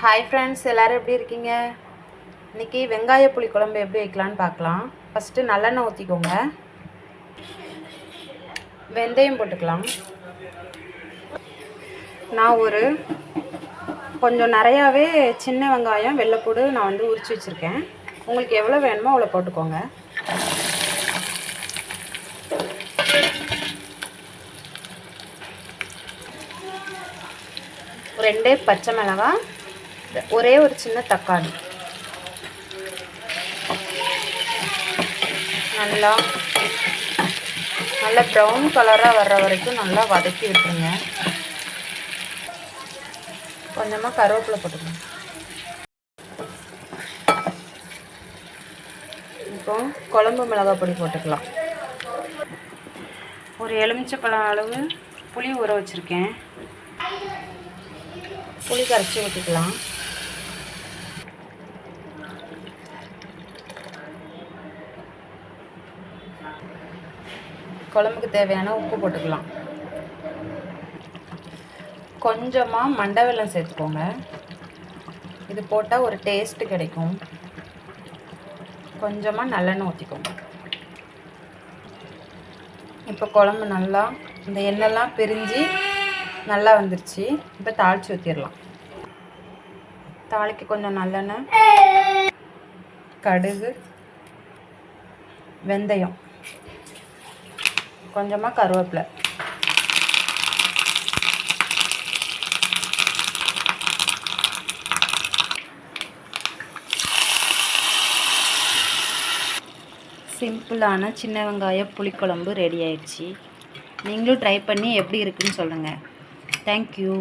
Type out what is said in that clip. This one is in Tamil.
ஹாய் ஃப்ரெண்ட்ஸ், எல்லோரும் எப்படி இருக்கீங்க? இன்றைக்கி வெங்காய புளி குழம்பு எப்படி வைக்கலான்னு பார்க்கலாம். ஃபஸ்ட்டு நல்லெண்ணெய் ஊற்றிக்கோங்க. வெந்தயம் போட்டுக்கலாம். நான் கொஞ்சம் நிறையாவே சின்ன வெங்காயம் வெள்ளைப்பூடு நான் உரித்து வச்சுருக்கேன். உங்களுக்கு எவ்வளோ வேணுமோ அவ்வளோ போட்டுக்கோங்க. ரெண்டே பச்சை மிளகாய், ஒரே ஒரு சின்ன தக்காளி நல்லா ப்ரௌன் கலராக வர்ற வரைக்கும் நல்லா வதக்கி விட்டுருங்க. கொஞ்சமாக கருவேப்பிலை போட்டுக்கணும். இப்போ குழம்பு மிளகாய் பொடி போட்டுக்கலாம். ஒரு எலுமிச்சைப்பழம் அளவு புளி ஊற வச்சுருக்கேன். புளி கரைச்சி ஊற்றிக்கலாம். குழம்புக்கு தேவையான உப்பு போட்டுக்கலாம். கொஞ்சமாக மண்டை வெல்லம் சேர்த்துக்கோங்க. இது போட்டால் ஒரு டேஸ்ட்டு கிடைக்கும். கொஞ்சமாக நல்லெண்ணெய் ஊற்றிக்கோங்க. இப்போ குழம்பு நல்லா இந்த எண்ணெய்லாம் பிரிஞ்சு நல்லா வந்துருச்சு. இப்போ தாளித்து ஊற்றிடலாம். தாளிக்கு கொஞ்சம் நல்லெண்ணெய், கடுகு, வெந்தயம், கொஞ்சமாக கருவேப்பிலை, சிம்பிளான சின்ன வெங்காய புளிக்குழம்பு ரெடி ஆயிடுச்சு. நீங்களும் ட்ரை பண்ணி எப்படி இருக்குன்னு சொல்லுங்கள். தேங்க்யூ.